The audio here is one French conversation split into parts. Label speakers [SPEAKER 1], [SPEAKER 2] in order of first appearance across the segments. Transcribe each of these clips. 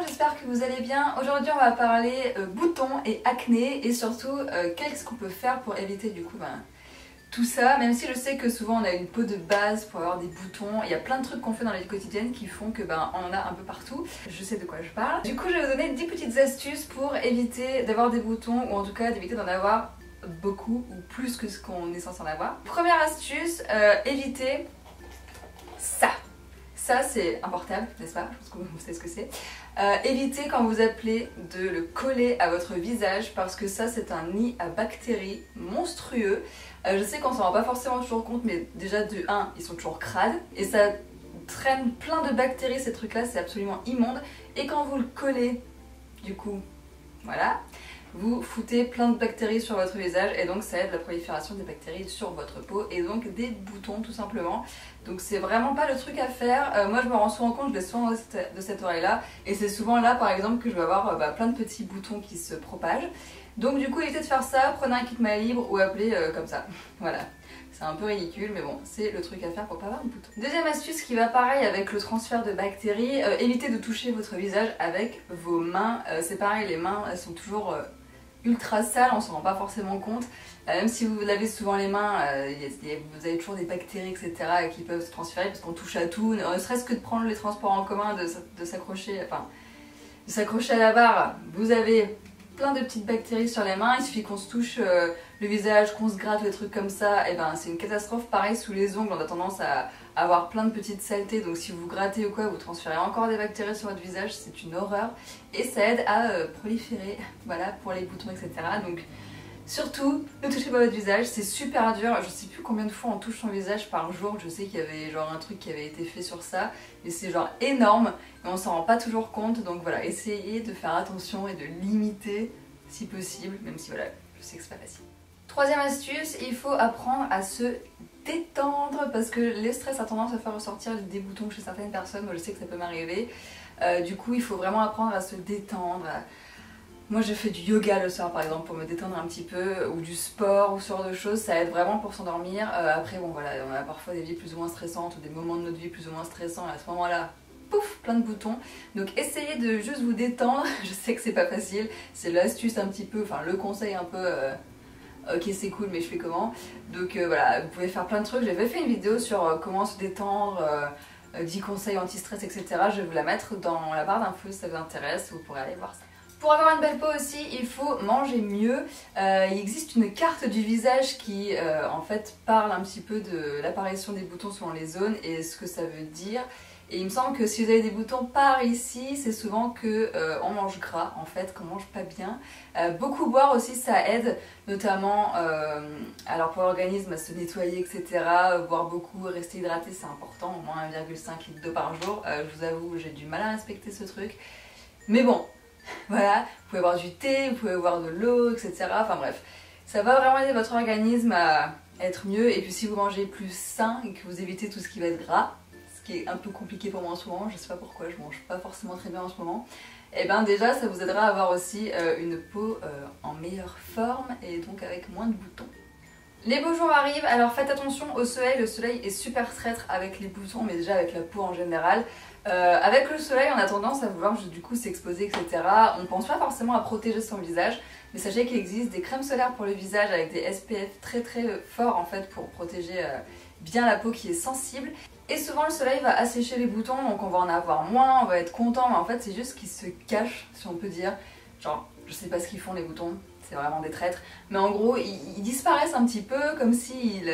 [SPEAKER 1] j'espère que vous allez bien. Aujourd'hui on va parler boutons et acné et surtout qu'est-ce qu'on peut faire pour éviter du coup tout ça. Même si je sais que souvent on a une peau de base pour avoir des boutons, il y a plein de trucs qu'on fait dans la vie quotidienne qui font que on en a un peu partout. Je sais de quoi je parle. Du coup je vais vous donner 10 petites astuces pour éviter d'avoir des boutons ou en tout cas d'éviter d'en avoir beaucoup ou plus que ce qu'on est censé en avoir. Première astuce, éviter ça. Ça c'est un portable, n'est-ce pas? Je pense que vous savez ce que c'est. Évitez quand vous appelez de le coller à votre visage parce que ça c'est un nid à bactéries monstrueux. Je sais qu'on s'en rend pas forcément toujours compte, mais déjà de 1 ils sont toujours crades et ça traîne plein de bactéries ces trucs là, c'est absolument immonde. Et quand vous le collez, du coup, voilà, vous foutez plein de bactéries sur votre visage et donc ça aide la prolifération des bactéries sur votre peau et donc des boutons tout simplement. Donc c'est vraiment pas le truc à faire. Moi je me rends souvent compte, je l'ai souvent de cette oreille là et c'est souvent là par exemple que je vais avoir plein de petits boutons qui se propagent. Donc du coup évitez de faire ça, prenez un kit main libre ou appelez comme ça. Voilà. C'est un peu ridicule mais bon, c'est le truc à faire pour pas avoir de boutons. Deuxième astuce qui va pareil avec le transfert de bactéries, évitez de toucher votre visage avec vos mains. C'est pareil, les mains elles sont toujours ultra sales, on s'en rend pas forcément compte. Même si vous lavez souvent les mains, vous avez toujours des bactéries etc. qui peuvent se transférer parce qu'on touche à tout, ne serait-ce que de prendre les transports en commun, de s'accrocher à la barre, vous avez plein de petites bactéries sur les mains, il suffit qu'on se touche le visage, qu'on se gratte, des trucs comme ça, et c'est une catastrophe. Pareil sous les ongles, on a tendance à avoir plein de petites saletés, donc si vous grattez ou quoi, vous transférez encore des bactéries sur votre visage, c'est une horreur. Et ça aide à proliférer, voilà, pour les boutons, etc. Donc surtout, ne touchez pas votre visage, c'est super dur. Je sais plus combien de fois on touche son visage par jour, je sais qu'il y avait genre un truc qui avait été fait sur ça, et c'est genre énorme, et on s'en rend pas toujours compte, donc voilà, essayez de faire attention et de limiter si possible, même si voilà, je sais que c'est pas facile. Troisième astuce, il faut apprendre à se détendre parce que le stress a tendance à faire ressortir des boutons chez certaines personnes, moi je sais que ça peut m'arriver, du coup il faut vraiment apprendre à se détendre. Moi je fais du yoga le soir par exemple pour me détendre un petit peu, ou du sport ou ce genre de choses, ça aide vraiment pour s'endormir. Après bon voilà, on a parfois des vies plus ou moins stressantes ou des moments de notre vie plus ou moins stressants et à ce moment là, pouf, plein de boutons. Donc essayez de juste vous détendre, je sais que c'est pas facile, c'est l'astuce un petit peu, enfin le conseil un peu ok c'est cool mais je fais comment. Donc voilà, vous pouvez faire plein de trucs, j'avais fait une vidéo sur comment se détendre, 10 conseils anti-stress etc. Je vais vous la mettre dans la barre d'infos si ça vous intéresse, vous pourrez aller voir ça. Pour avoir une belle peau aussi, il faut manger mieux. Il existe une carte du visage qui en fait parle un petit peu de l'apparition des boutons selon les zones et ce que ça veut dire. Et il me semble que si vous avez des boutons par ici, c'est souvent que on mange gras en fait, qu'on mange pas bien. Beaucoup boire aussi ça aide, notamment alors pour l'organisme à se nettoyer etc. Boire beaucoup, rester hydraté c'est important, au moins 1,5 litre d'eau par jour. Je vous avoue j'ai du mal à respecter ce truc. Mais bon, voilà, vous pouvez boire du thé, vous pouvez boire de l'eau, etc. Enfin bref, ça va vraiment aider votre organisme à être mieux. Et puis si vous mangez plus sain et que vous évitez tout ce qui va être gras, ce qui est un peu compliqué pour moi en ce moment, je sais pas pourquoi, je mange pas forcément très bien en ce moment, et déjà ça vous aidera à avoir aussi une peau en meilleure forme et donc avec moins de boutons. Les beaux jours arrivent, alors faites attention au soleil, le soleil est super traître avec les boutons mais déjà avec la peau en général. Avec le soleil on a tendance à vouloir du coup s'exposer etc. On pense pas forcément à protéger son visage, mais sachez qu'il existe des crèmes solaires pour le visage avec des SPF très forts en fait pour protéger bien la peau qui est sensible. Et souvent le soleil va assécher les boutons donc on va en avoir moins, on va être content, mais en fait c'est juste qu'ils se cachent si on peut dire. Genre je sais pas ce qu'ils font les boutons, c'est vraiment des traîtres, mais en gros ils disparaissent un petit peu comme s'ils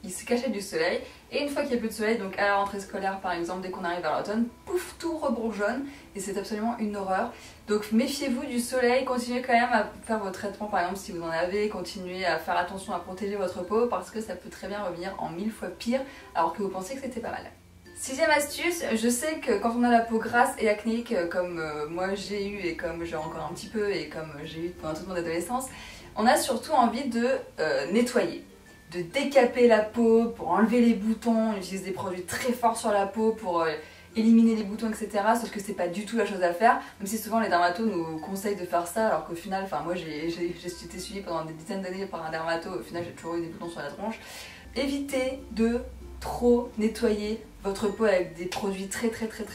[SPEAKER 1] se cachaient du soleil. Et une fois qu'il n'y a plus de soleil, donc à la rentrée scolaire par exemple, dès qu'on arrive à l'automne, pouf, tout rebourgeonne et c'est absolument une horreur. Donc méfiez-vous du soleil, continuez quand même à faire vos traitements par exemple si vous en avez, continuez à faire attention à protéger votre peau parce que ça peut très bien revenir en 1000 fois pire alors que vous pensiez que c'était pas mal. Sixième astuce, je sais que quand on a la peau grasse et acnéique comme moi j'ai eu et comme j'ai encore un petit peu et comme j'ai eu pendant toute mon adolescence, on a surtout envie de nettoyer, de décaper la peau pour enlever les boutons, on utilise des produits très forts sur la peau pour éliminer les boutons etc. Sauf que c'est pas du tout la chose à faire, même si souvent les dermatos nous conseillent de faire ça alors qu'au final, enfin moi j'ai été suivie pendant des dizaines d'années par un dermato, au final j'ai toujours eu des boutons sur la tronche. Évitez de trop nettoyer votre peau avec des produits très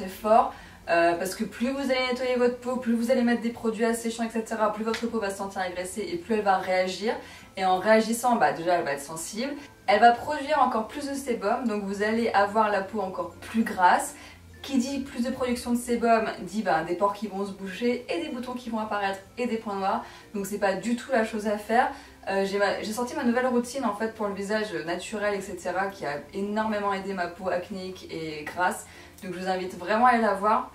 [SPEAKER 1] forts. parce que plus vous allez nettoyer votre peau, plus vous allez mettre des produits asséchants, etc., plus votre peau va se sentir agressée et plus elle va réagir. Et en réagissant, déjà elle va être sensible. Elle va produire encore plus de sébum, donc vous allez avoir la peau encore plus grasse. Qui dit plus de production de sébum dit des pores qui vont se boucher et des boutons qui vont apparaître et des points noirs. Donc c'est pas du tout la chose à faire. J'ai sorti ma nouvelle routine en fait pour le visage naturel, etc., qui a énormément aidé ma peau acnéique et grasse. Donc je vous invite vraiment à aller la voir.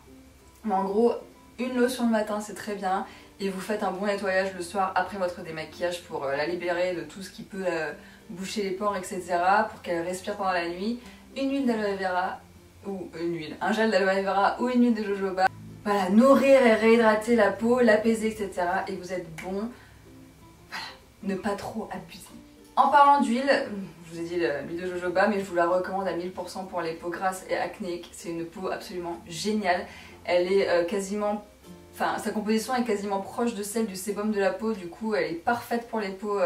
[SPEAKER 1] Mais en gros, une lotion le matin c'est très bien. Et vous faites un bon nettoyage le soir après votre démaquillage pour la libérer de tout ce qui peut boucher les pores, etc., pour qu'elle respire pendant la nuit. Une huile d'aloe vera ou un gel d'aloe vera ou une huile de jojoba. Voilà, nourrir et réhydrater la peau, l'apaiser, etc. Et vous êtes bon. Voilà, ne pas trop abuser. En parlant d'huile, je vous ai dit l'huile de jojoba, mais je vous la recommande à 1000% pour les peaux grasses et acnéiques. C'est une peau absolument géniale. Elle est quasiment... Enfin, sa composition est quasiment proche de celle du sébum de la peau, du coup elle est parfaite pour les peaux,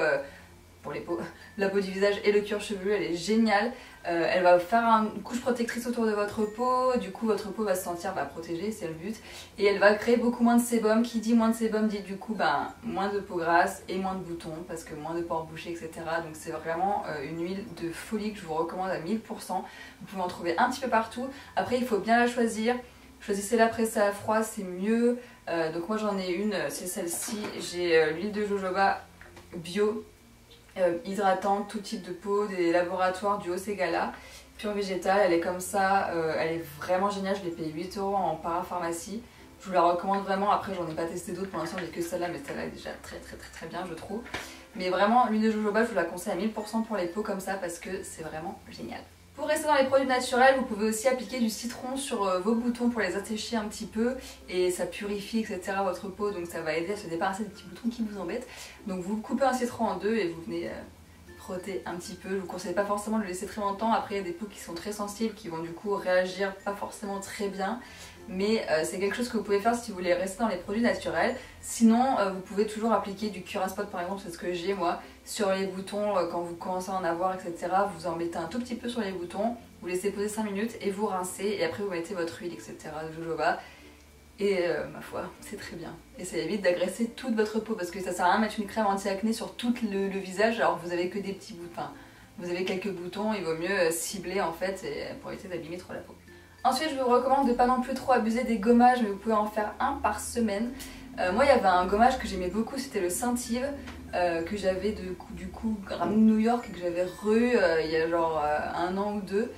[SPEAKER 1] la peau du visage et le cuir chevelu, elle est géniale. Elle va faire une couche protectrice autour de votre peau, du coup votre peau va se sentir protégée, c'est le but. Et elle va créer beaucoup moins de sébum, qui dit moins de sébum dit du coup moins de peau grasse et moins de boutons, parce que moins de pores bouchés, etc. Donc c'est vraiment une huile de folie que je vous recommande à 1000%. Vous pouvez en trouver un petit peu partout, après il faut bien la choisir. Choisissez-la pressée à froid, c'est mieux. Donc moi j'en ai une, c'est celle-ci. J'ai l'huile de jojoba bio, hydratante, tout type de peau, des laboratoires du Haut-Ségala, pure végétale. Elle est comme ça, elle est vraiment géniale. Je l'ai payée 8 € en parapharmacie. Je vous la recommande vraiment. Après j'en ai pas testé d'autres pour l'instant, j'ai que celle-là, mais celle-là est déjà très bien je trouve. Mais vraiment l'huile de jojoba je vous la conseille à 1000% pour les peaux comme ça parce que c'est vraiment génial. Pour rester dans les produits naturels, vous pouvez aussi appliquer du citron sur vos boutons pour les assécher un petit peu et ça purifie, etc. votre peau, donc ça va aider à se débarrasser des petits boutons qui vous embêtent. Donc vous coupez un citron en deux et vous venez frotter un petit peu. Je vous conseille pas forcément de le laisser très longtemps, après il y a des peaux qui sont très sensibles qui vont du coup réagir pas forcément très bien. Mais c'est quelque chose que vous pouvez faire si vous voulez rester dans les produits naturels. Sinon, vous pouvez toujours appliquer du Curaspot par exemple, c'est ce que j'ai moi, sur les boutons quand vous commencez à en avoir, etc. Vous en mettez un tout petit peu sur les boutons, vous laissez poser 5 minutes et vous rincez. Et après vous mettez votre huile, etc. de jojoba. Et ma foi, c'est très bien. Et ça évite d'agresser toute votre peau parce que ça sert à rien de mettre une crème anti-acné sur tout le visage alors que vous avez que des petits boutons. Enfin, vous avez quelques boutons, il vaut mieux cibler en fait pour éviter d'abîmer trop la peau. Ensuite, je vous recommande de pas non plus trop abuser des gommages, mais vous pouvez en faire un par semaine. Moi, il y avait un gommage que j'aimais beaucoup, c'était le Saint-Yves, que j'avais du coup ramené de New York et que j'avais il y a genre 1 an ou 2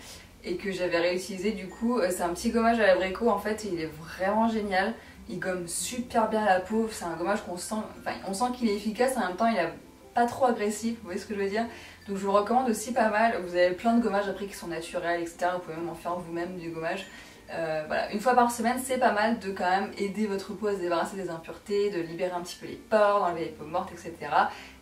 [SPEAKER 1] et que j'avais réutilisé du coup. C'est un petit gommage à l'abricot en fait et il est vraiment génial. Il gomme super bien la peau, c'est un gommage qu'on sent, on sent qu'il est efficace, en même temps il est pas trop agressif, vous voyez ce que je veux dire? Donc je vous le recommande aussi pas mal. Vous avez plein de gommages après qui sont naturels, etc. Vous pouvez même en faire vous-même du gommage. Voilà, une fois par semaine, c'est pas mal de quand même aider votre peau à se débarrasser des impuretés, de libérer un petit peu les pores, d'enlever les peaux mortes, etc.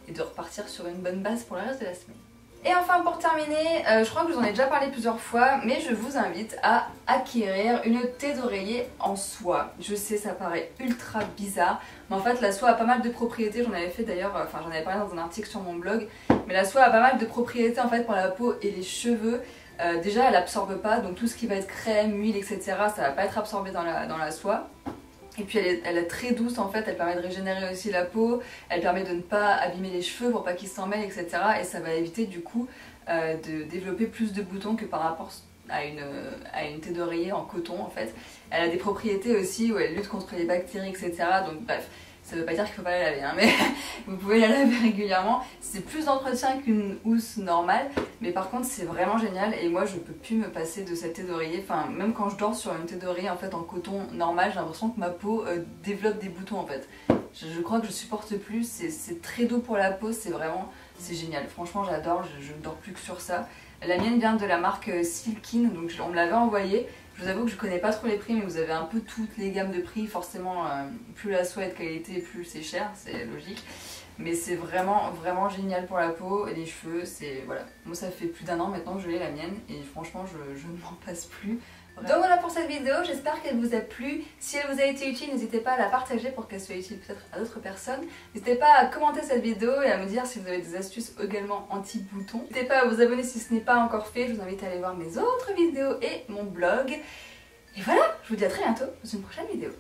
[SPEAKER 1] Et de repartir sur une bonne base pour le reste de la semaine. Et enfin pour terminer, je crois que je vous en ai déjà parlé plusieurs fois, mais je vous invite à acquérir une thé d'oreiller en soie. Je sais, ça paraît ultra bizarre, mais en fait la soie a pas mal de propriétés, j'en avais fait d'ailleurs, j'en avais parlé dans un article sur mon blog, mais la soie a pas mal de propriétés en fait pour la peau et les cheveux. Déjà elle absorbe pas, donc tout ce qui va être crème, huile, etc. ça va pas être absorbé dans la soie. Et puis elle est très douce en fait, elle permet de régénérer aussi la peau, elle permet de ne pas abîmer les cheveux pour pas qu'ils s'en mêlent, etc. Et ça va éviter du coup de développer plus de boutons que par rapport à une thé d'oreiller en coton en fait. Elle a des propriétés aussi où elle lutte contre les bactéries, etc. Donc bref, ça veut pas dire qu'il faut pas la laver, hein, mais vous pouvez la laver régulièrement. C'est plus d'entretien qu'une housse normale, mais par contre c'est vraiment génial et moi je peux plus me passer de cette thé d'oreiller. Enfin, même quand je dors sur une thé d'oreiller en fait en coton normal, j'ai l'impression que ma peau développe des boutons en fait. Je crois que je supporte plus, c'est très doux pour la peau, c'est génial. Franchement j'adore, je ne dors plus que sur ça. La mienne vient de la marque Silkin, donc on me l'avait envoyée. Je vous avoue que je connais pas trop les prix, mais vous avez un peu toutes les gammes de prix. Forcément, plus la soie est de qualité, plus c'est cher, c'est logique. Mais c'est vraiment génial pour la peau et les cheveux. Voilà. Moi, ça fait plus d'1 an maintenant que je l'ai la mienne et franchement, je ne m'en passe plus. Voilà. Donc voilà pour cette vidéo, j'espère qu'elle vous a plu. Si elle vous a été utile, n'hésitez pas à la partager pour qu'elle soit utile peut-être à d'autres personnes. N'hésitez pas à commenter cette vidéo et à me dire si vous avez des astuces également anti-boutons. N'hésitez pas à vous abonner si ce n'est pas encore fait, je vous invite à aller voir mes autres vidéos et mon blog. Et voilà, je vous dis à très bientôt dans une prochaine vidéo.